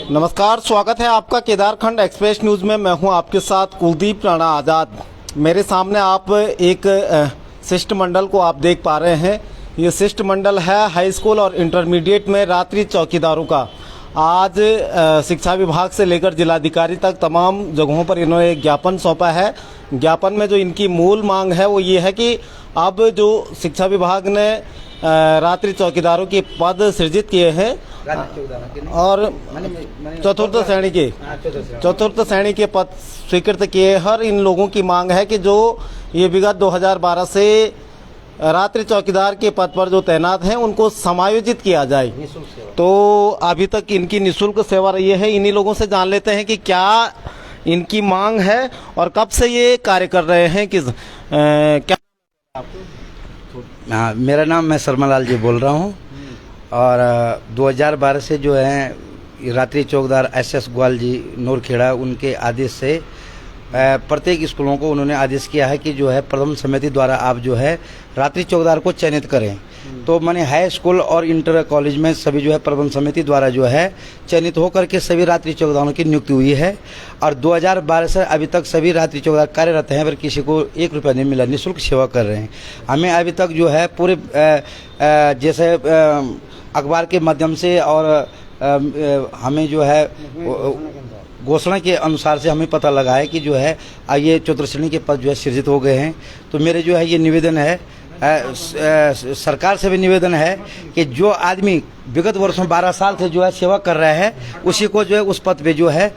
नमस्कार, स्वागत है आपका केदारखंड एक्सप्रेस न्यूज में। मैं हूं आपके साथ कुलदीप राणा आज़ाद। मेरे सामने आप एक शिष्टमंडल को आप देख पा रहे हैं। ये शिष्टमंडल है हाई स्कूल और इंटरमीडिएट में रात्रि चौकीदारों का। आज शिक्षा विभाग से लेकर जिलाधिकारी तक तमाम जगहों पर इन्होंने एक ज्ञापन सौंपा है। ज्ञापन में जो इनकी मूल मांग है वो ये है कि अब जो शिक्षा विभाग ने रात्रि चौकीदारों के पद सृजित किए हैं और चतुर्थ श्रेणी के पद स्वीकृत किए, हर इन लोगों की मांग है कि जो ये विगत 2012 से रात्रि चौकीदार के पद पर जो तैनात हैं उनको समायोजित किया जाए। तो अभी तक इनकी निःशुल्क सेवा रही है। इन्हीं लोगों से जान लेते हैं कि क्या इनकी मांग है और कब से ये कार्य कर रहे हैं। क्या हाँ, मेरा नाम मैं शर्मालाल जी बोल रहा हूँ और 2012 से जो है रात्रि चौकीदार एसएस ग्वाल जी नूरखेड़ा उनके आदेश से प्रत्येक स्कूलों को उन्होंने आदेश किया है कि जो है प्रथम समिति द्वारा आप जो है रात्रि चौकीदार को चयनित करें। तो मैंने हाई स्कूल और इंटर कॉलेज में सभी जो है प्रबंध समिति द्वारा जो है चयनित होकर के सभी रात्रि चौकीदारों की नियुक्ति हुई है और 2012 से अभी तक सभी रात्रि चौकीदार कार्यरत हैं, पर किसी को 1 रुपया नहीं मिला, निःशुल्क सेवा कर रहे हैं। हमें अभी तक जो है पूरे जैसे अखबार के माध्यम से और हमें जो है घोषणा के अनुसार से हमें पता लगा है कि जो है ये चतुर्थ श्रेणी के पद जो है सृजित हो गए हैं। तो मेरे जो है ये निवेदन है, सरकार से भी निवेदन है कि जो आदमी विगत वर्षों 12 साल से जो है सेवा कर रहा है उसी को जो है उस पद पे जो है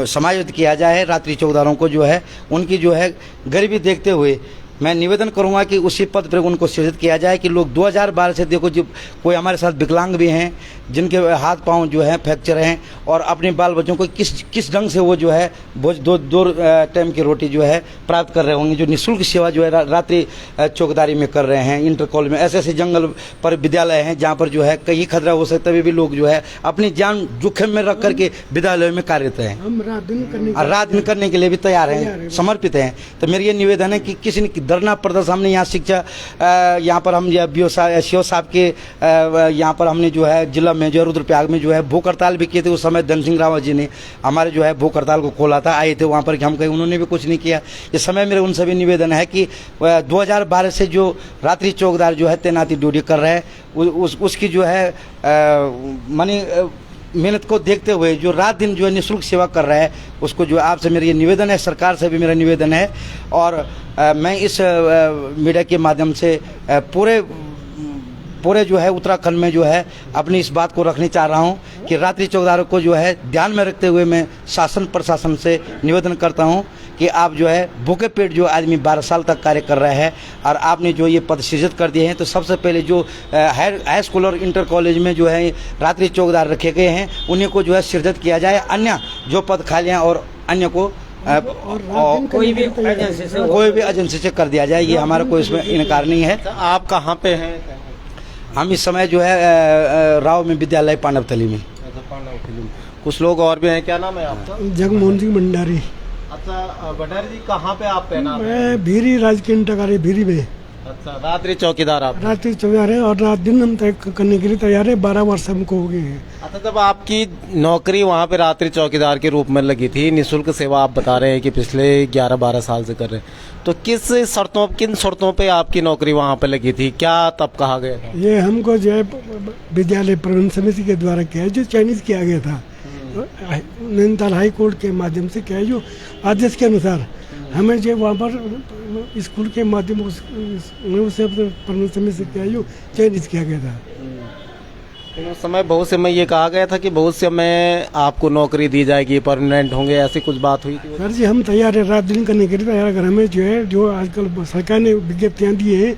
समायोजित किया जाए। रात्रि चौकीदारों को जो है उनकी जो है गरीबी देखते हुए मैं निवेदन करूंगा कि उसी पद पर उनको सृजित किया जाए कि लोग 2012 से देखो, जो कोई हमारे साथ विकलांग भी हैं जिनके हाथ पांव जो है फ्रैक्चर हैं और अपने बाल बच्चों को किस ढंग से वो जो है दो टाइम की रोटी जो है प्राप्त कर रहे होंगे, जो निःशुल्क सेवा जो है रात्रि चौकीदारी में कर रहे हैं। इंटर कॉलेज में ऐसे ऐसे जंगल पर विद्यालय हैं जहाँ पर जो है कहीं खतरा हो सकता है, तभी भी लोग जो है अपनी जान जोखिम में रख करके विद्यालयों में कार्यरत हैं। हम रात दिन करने के लिए भी तैयार हैं, समर्पित हैं। तो मेरी ये निवेदन है कि किसी ने धरना प्रदर्शन हमने यहाँ शिक्षा यहाँ पर हम सीओ साहब के यहाँ पर हमने जो है जिला में जो रुद्रप्रयाग में जो है भूख हड़ताल भी किए थे। उस समय धन सिंह रावत जी ने हमारे जो है भूख हड़ताल को खोला था, आए थे वहाँ पर कि हम कहीं, उन्होंने भी कुछ नहीं किया। इस समय मेरे उन सभी निवेदन है कि 2012 से जो रात्रि चौकीदार जो है तैनाती ड्यूटी कर रहे हैं उसकी जो है मेहनत को देखते हुए जो रात दिन जो है निःशुल्क सेवा कर रहा है उसको जो आपसे मेरा ये निवेदन है, सरकार से भी मेरा निवेदन है। और मैं इस मीडिया के माध्यम से पूरे जो है उत्तराखंड में जो है अपनी इस बात को रखनी चाह रहा हूं कि रात्रि चौकीदारों को जो है ध्यान में रखते हुए मैं शासन प्रशासन से निवेदन करता हूं कि आप जो है भूखे पेट जो आदमी 12 साल तक कार्य कर रहे हैं और आपने जो ये पद सृजित कर दिए हैं, तो सबसे पहले जो हाई स्कूल और इंटर कॉलेज में जो है रात्रि चौकीदार रखे गए हैं उन्हीं को जो है सृजित किया जाए। अन्य जो पद खाली हैं और अन्य को कोई भी एजेंसी से कर दिया जाए। ये हमारा कोई इसमें इनकार नहीं है। आप कहाँ पे हैं? हम इस समय जो है राव में विद्यालय पांडवतली में। कुछ लोग और भी हैं। क्या नाम है आपका? जगमोहन सिंह भंडारी। अच्छा भंडारी जी, कहाँ पे आप तैनात हैं? मैं भीरी राजकीय इंटर भीरी में। अच्छा, रात्रि चौकीदार आप? रात्रि चौकीदार है और रात दिन हम तय करने के लिए तैयार है। 12 वर्ष हमको हो गए हैं। अच्छा, जब आपकी नौकरी वहाँ पे रात्रि चौकीदार के रूप में लगी थी, निःशुल्क सेवा आप बता रहे हैं कि पिछले 11-12 साल से कर रहे हैं, तो किन शर्तों पे आपकी नौकरी वहाँ पे लगी थी? क्या तब कहा गया था? ये हमको जो है विद्यालय प्रबंध समिति के द्वारा किया है, जो चयनित किया गया था नैनीताल हाई कोर्ट के माध्यम से किया है, जो आदेश के अनुसार हमें जो वहाँ पर स्कूल के माध्यम से प्रबंध समिति से किया, जो चयनित किया गया था। उस समय बहुत से में ये कहा गया था कि बहुत से में आपको नौकरी दी जाएगी, परमानेंट होंगे, ऐसी कुछ बात हुई थी? सर जी, हम तैयार है रात दिन करने के लिए तैयार। अगर हमें जो है जो आजकल सरकार ने विज्ञप्तियाँ दी है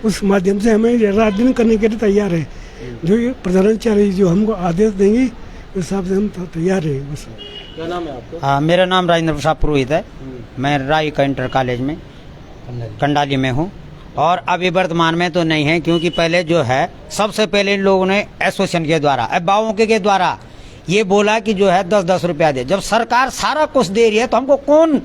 उस माध्यम से हमें रात दिन करने के लिए तैयार है। जो ये प्रधानाचार्य जो हमको आदेश देंगे उस हिसाब से हम तैयार है। बस। क्या नाम है आपका? हाँ, मेरा नाम राजेंद्र प्रसाद पुरोहित है। मैं राय का इंटर कॉलेज में कंडाली में हूँ और अभी वर्तमान में तो नहीं है, क्योंकि पहले जो है सबसे पहले इन लोगों ने एसोसिएशन के द्वारा अभिभावकों के द्वारा ये बोला कि जो है 10-10 रुपया दे। जब सरकार सारा कुछ दे रही है तो हमको कौन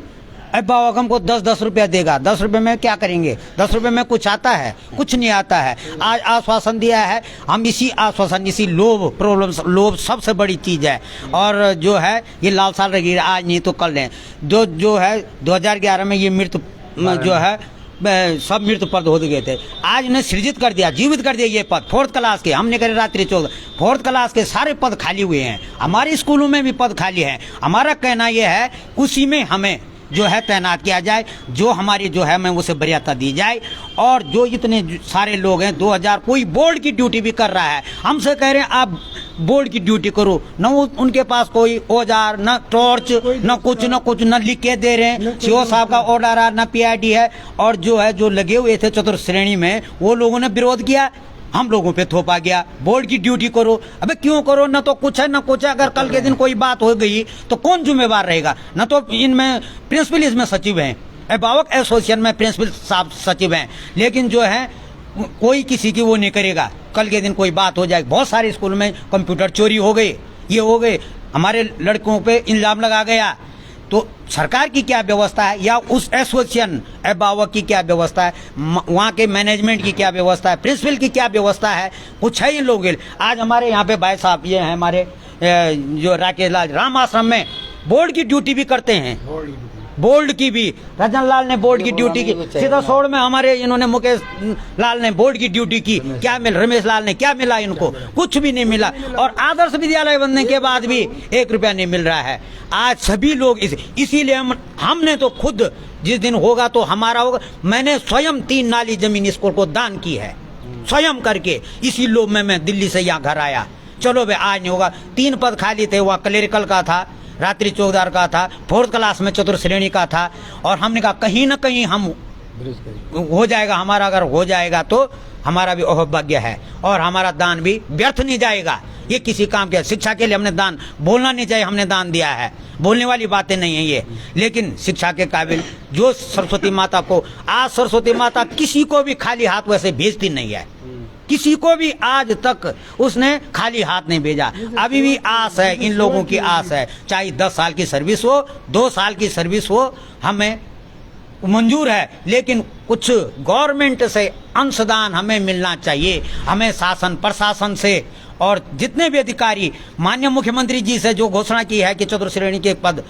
अभिभावक हमको 10-10 रुपया देगा, 10 रुपये में क्या करेंगे? 10 रुपये में कुछ आता है? कुछ नहीं आता है। आज आश्वासन दिया है, हम इसी आश्वासन, इसी लोभ, प्रॉब्लम, लोभ सबसे बड़ी चीज़ है। और जो है ये लाल साल रहेगी, आज नहीं तो कल है। जो है 2011 में ये मृत्यु जो है सब मृत्यु पद हो गए थे, आज ने सृजित कर दिया, जीवित कर दिया ये पद। 4th क्लास के हमने करे रात्रि 14, 4th क्लास के सारे पद खाली हुए हैं। हमारे स्कूलों में भी पद खाली हैं। हमारा कहना यह है उसी में हमें जो है तैनात किया जाए, जो हमारी जो है मैं उसे वरीयता दी जाए। और जो इतने सारे लोग हैं, 2000 कोई बोर्ड की ड्यूटी भी कर रहा है, हमसे कह रहे हैं आप बोर्ड की ड्यूटी करो, न उनके पास कोई औजार, न टॉर्च, न कुछ न लिख के दे रहे हैं। सीओ साहब का ऑर्डर है, न पीआईडी है। और जो है जो लगे हुए थे चतुर्थ श्रेणी में, वो लोगों ने विरोध किया, हम लोगों पे थोपा गया बोर्ड की ड्यूटी करो। अबे क्यों करो? न तो कुछ है न कुछ है। अगर कल के दिन कोई बात हो गई तो कौन जिम्मेवार रहेगा? न तो इनमें प्रिंसिपल इसमें सचिव हैं, अभिभावक एसोसिएशन में प्रिंसिपल साहब सचिव हैं, लेकिन जो है कोई किसी की वो नहीं करेगा। कल के दिन कोई बात हो जाए, बहुत सारे स्कूल में कंप्यूटर चोरी हो गए, ये हो गए, हमारे लड़कों पे इल्जाम लगा गया। तो सरकार की क्या व्यवस्था है, या उस एसोसिएशन अभिभावक की क्या व्यवस्था है, वहाँ के मैनेजमेंट की क्या व्यवस्था है, प्रिंसिपल की क्या व्यवस्था है? कुछ है इन लोगों के। आज हमारे यहाँ पे भाई साहब ये हैं हमारे जो राकेश लाल राम आश्रम में बोर्ड की ड्यूटी भी करते हैं, बोर्ड की भी। रजन लाल ने बोर्ड की ड्यूटी की, सीधा सोड़ में हमारे इन्होंने मुकेश लाल ने बोर्ड की ड्यूटी की। क्या मिल, रमेश लाल ने क्या मिला? इनको कुछ भी नहीं मिला। और आदर्श विद्यालय बनने के बाद भी 1 रुपया नहीं मिल रहा है। आज सभी लोग इसीलिए हमने तो खुद जिस दिन होगा तो हमारा होगा, मैंने स्वयं 3 नाली जमीन स्कूल को दान की है, स्वयं करके। इसी लोभ में मैं दिल्ली से यहाँ घर आया। चलो भाई आज नहीं होगा। 3 पद खाली थे, वहाँ क्लेरिकल का था, रात्रि चौकीदार का था, 4th क्लास में चतुर्थ श्रेणी का था। और हमने कहा कहीं ना कहीं हम हो जाएगा हमारा, अगर हो जाएगा तो हमारा भी अहोभाग्य है और हमारा दान भी व्यर्थ नहीं जाएगा। ये किसी काम के शिक्षा के लिए हमने दान, बोलना नहीं चाहिए हमने दान दिया है, बोलने वाली बातें नहीं है ये। लेकिन शिक्षा के काबिल जो सरस्वती माता को, आज सरस्वती माता किसी को भी खाली हाथ वैसे भेजती नहीं है, किसी को भी आज तक उसने खाली हाथ नहीं भेजा। अभी भी आस है, इन लोगों की आस है, चाहे 10 साल की सर्विस हो, 2 साल की सर्विस हो, हमें मंजूर है। लेकिन कुछ गवर्नमेंट से अंशदान हमें मिलना चाहिए, हमें शासन प्रशासन से। और जितने भी अधिकारी, माननीय मुख्यमंत्री जी से जो घोषणा की है कि चतुर्थ श्रेणी के पद,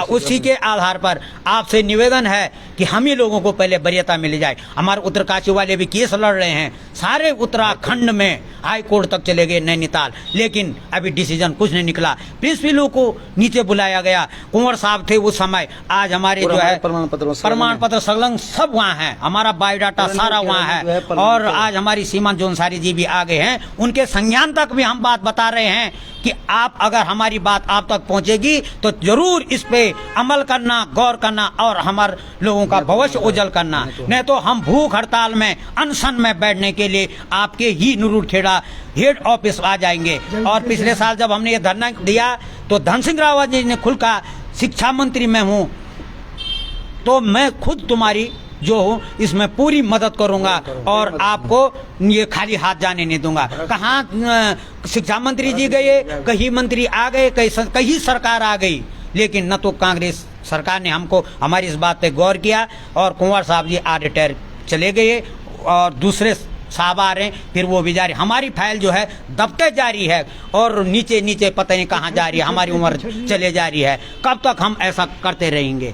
उसी के आधार पर आपसे निवेदन है कि हम ही लोगों को पहले वरीयता मिल जाए। हमारे उत्तरकाशी वाले भी केस लड़ रहे हैं, सारे उत्तराखंड में हाई कोर्ट तक चले गए, नैनीताल, लेकिन अभी डिसीजन कुछ नहीं निकला। प्रिंसिपलों को नीचे बुलाया गया, कुंवर साहब थे उस समय, आज हमारे जो है प्रमाण पत्र संलग्न सब वहाँ है, हमारा बायोडाटा सारा वहाँ है। और आज हमारी सीमा जोनसारी जी भी आ गए हैं, उनके संज्ञान तक भी हम बात बता रहे हैं कि आप, अगर हमारी बात आप तक पहुंचेगी तो जरूर इस पे अमल करना, गौर करना और हमारे लोगों का भविष्य उज्जवल करना। नहीं तो हम भूख हड़ताल में, अनशन में बैठने के लिए आपके ही नुरुखेड़ा हेड ऑफिस आ जाएंगे। और पिछले साल जब हमने ये धरना दिया तो धन सिंह रावत जी ने खुल कहा, शिक्षा मंत्री मैं हूँ तो मैं खुद तुम्हारी जो हूँ इसमें पूरी मदद करूंगा और आपको ये खाली हाथ जाने नहीं दूंगा। कहाँ शिक्षा मंत्री जी गए, कहीं मंत्री आ गए, कहीं सरकार आ गई, लेकिन न तो कांग्रेस सरकार ने हमको, हमारी इस बात पे गौर किया। और कुंवर साहब जी रिटायर चले गए और दूसरे साहब आ रहे हैं, फिर वो भी जारी, हमारी फाइल जो है दबते जारी है और नीचे नीचे पता नहीं कहाँ जा रही है, हमारी उम्र चले जा रही है। कब तक हम ऐसा करते रहेंगे?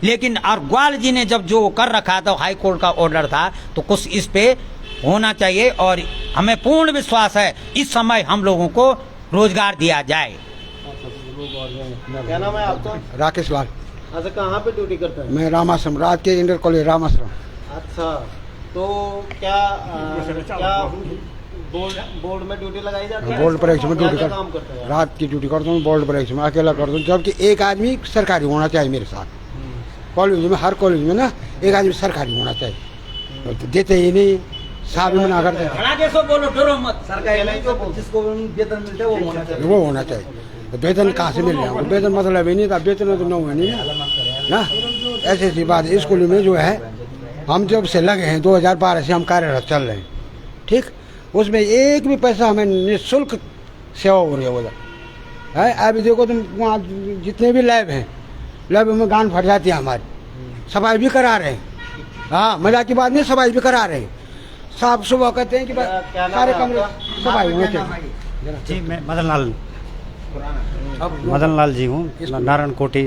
लेकिन और ग्वाल जी ने जब जो कर रखा था, हाई कोर्ट का ऑर्डर था, तो कुछ इस पे होना चाहिए। और हमें पूर्ण विश्वास है इस समय हम लोगों को रोजगार दिया जाए। क्या नाम है आपका? राकेश लाल। अच्छा, कहाँ पे ड्यूटी करते हैं? मैं राम आश्रम, रात के इंटर कॉलेज राम आश्रम। अच्छा, तो क्या बोर्ड में ड्यूटी लगाई जाती है? बोर्ड परीक्षा में ड्यूटी काम करते हैं? रात की ड्यूटी करता हूँ, बोर्ड परीक्षा में अकेला करता हूँ। जबकि एक आदमी सरकारी होना चाहिए मेरे साथ, कॉलेज में, हर कॉलेज में ना एक आदमी सरकारी होना चाहिए, तो देते ही नहीं, साहब भी मना करते हैं। बोलो, डरो मत, जिसको वेतन मिलता है वो होना चाहिए। तो वेतन कहाँ से मिल रहा है? वेतन मतलब ही नहीं था, वेतन तो न हुआ नहीं ना। ऐसी ऐसी बात स्कूल में जो है, हम जब से लगे हैं 2012 से हम कार्यरत चल रहे हैं, ठीक, उसमें एक भी पैसा हमें निःशुल्क सेवा हो रही है उधर है। अभी देखो तुम वहाँ जितने भी लैब हैं, लैब में गान फट जाती है हमारी, सफाई भी करा रहे हैं। हाँ, मजाक की बात नहीं, सफाई भी करा रहे हैं। साफ सुबह कहते हैं कि सारे कमरे सफाई होने चाहिए। जी, मैं मदन लाल जी हूँ, नारायण कोटी,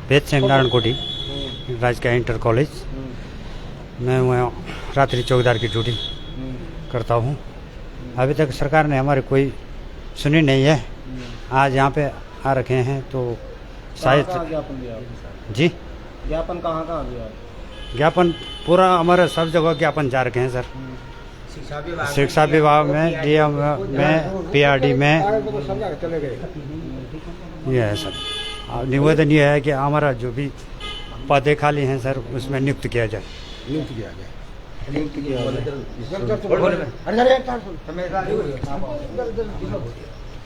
वेद सिंह नारायण कोटी, राजकीय इंटर कॉलेज। मैं वहाँ रात्रि चौकीदार की ड्यूटी करता हूँ। अभी तक सरकार ने हमारे कोई सुनी नहीं है। आज यहाँ पे आ रखे हैं तो शायद जी ज्ञापन कहाँ दिया? ज्ञापन पूरा हमारे सब जगह ज्ञापन जा रखे हैं सर। शिक्षा विभाग में, डीएम में, पीआरडी में, ये है सर। निवेदन ये है कि हमारा जो भी पदे खाली हैं सर, उसमें नियुक्त किया जाए।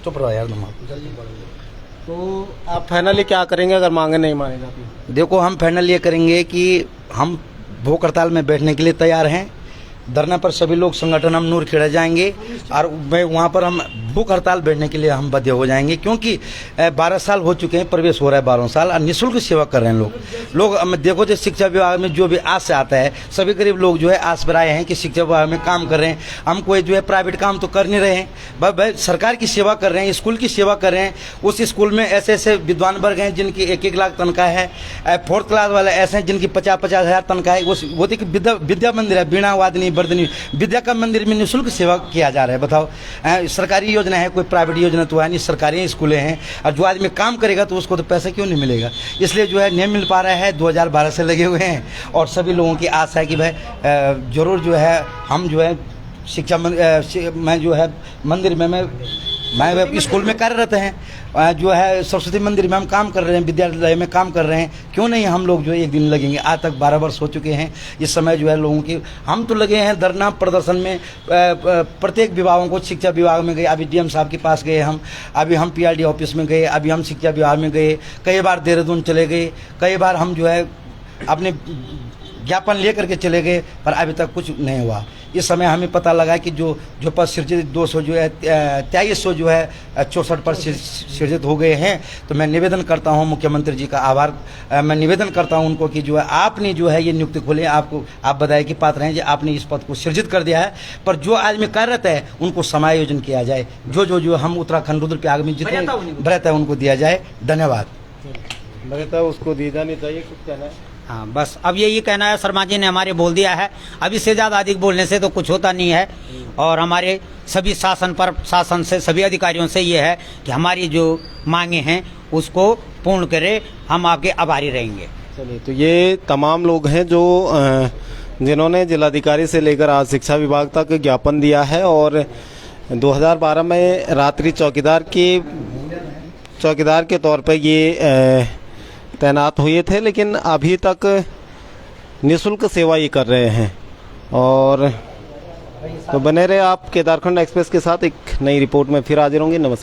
चुप रहो यार तुम। तो आप फाइनली क्या करेंगे अगर मांगे नहीं मानी जाती? देखो, हम फाइनल ये करेंगे कि हम भूख हड़ताल में बैठने के लिए तैयार हैं। धरना पर सभी लोग संगठन हम नूरखेड़ा जाएंगे और वहाँ पर हम भूख हड़ताल बैठने के लिए हम बाध्य हो जाएंगे, क्योंकि 12 साल हो चुके हैं, प्रवेश हो रहा है 12 साल और निःशुल्क सेवा कर रहे हैं लोग। देखो जो शिक्षा विभाग में जो भी आस से आता है, सभी गरीब लोग जो है आस पर आए हैं कि शिक्षा विभाग में काम कर रहे हैं। हम कोई जो है प्राइवेट काम तो कर नहीं रहे हैं, भाई सरकार की सेवा कर रहे हैं, स्कूल की सेवा कर रहे हैं। उस स्कूल में ऐसे ऐसे विद्वान वर्ग हैं जिनकी 1-1 लाख तनख्वाह है। 4th क्लास वाले ऐसे हैं जिनकी 50-50 हज़ार तनख्वाह है। वो देखिए विद्या मंदिर है, बीणा वादनी वर्धनी विद्या का मंदिर में निःशुल्क सेवा किया जा रहा है। बताओ, सरकारी योजना है, कोई प्राइवेट योजना तो है नहीं, सरकारी स्कूलें हैं। और जो आदमी काम करेगा तो उसको तो पैसा क्यों नहीं मिलेगा? इसलिए जो है नहीं मिल पा रहा है। 2012 से लगे हुए हैं और सभी लोगों की आशा है कि भाई जरूर जो है हम जो है शिक्षा मैं जो है मंदिर में मैं स्कूल में कार्यरत हैं, जो है सरस्वती मंदिर में हम काम कर रहे हैं, विद्यालय में काम कर रहे हैं। क्यों नहीं हम लोग जो है एक दिन लगेंगे? आज तक 12 वर्ष हो चुके हैं। इस समय जो है लोगों की हम तो लगे हैं धरना प्रदर्शन में। प्रत्येक विभागों को, शिक्षा विभाग में गए, अभी डीएम साहब के पास गए हम, अभी हम पीआरडी ऑफिस में गए, अभी हम शिक्षा विभाग में गए, कई बार देहरादून चले गए, कई बार हम जो है अपने ज्ञापन लेकर के चले गए, पर अभी तक कुछ नहीं हुआ। इस समय हमें पता लगा कि जो पद सृजित 200 जो है 2300 जो है 64 पद सृजित हो गए हैं। तो मैं निवेदन करता हूं मुख्यमंत्री जी का आभार, मैं निवेदन करता हूं उनको कि जो है आपने जो है ये नियुक्ति खोले, आपको आप बधाई के पात्र हैं कि आपने इस पद को सृजित कर दिया है। पर जो आदमी कार्यरत है उनको समायोजन किया जाए, जो हम उत्तराखंड रुद्रप्रयाग में जितने रहता है उनको दिया जाए। धन्यवाद। लगता है उसको दी जानी चाहिए, कुछ कहना है? हाँ, बस अब यही कहना है। शर्मा जी ने हमारे बोल दिया है, अब इससे ज़्यादा अधिक बोलने से तो कुछ होता नहीं है। और हमारे सभी शासन से, सभी अधिकारियों से ये है कि हमारी जो मांगे हैं उसको पूर्ण करें, हम आपके आभारी रहेंगे। चलिए, तो ये तमाम लोग हैं जो जिन्होंने जिलाधिकारी से लेकर आज शिक्षा विभाग तक ज्ञापन दिया है और 2012 में रात्रि चौकीदार के तौर पर ये तैनात हुए थे, लेकिन अभी तक निःशुल्क सेवा ही कर रहे हैं। और तो बने रहे आप केदारखंड एक्सप्रेस के साथ। एक नई रिपोर्ट में फिर हाजिर होंगे। नमस्कार।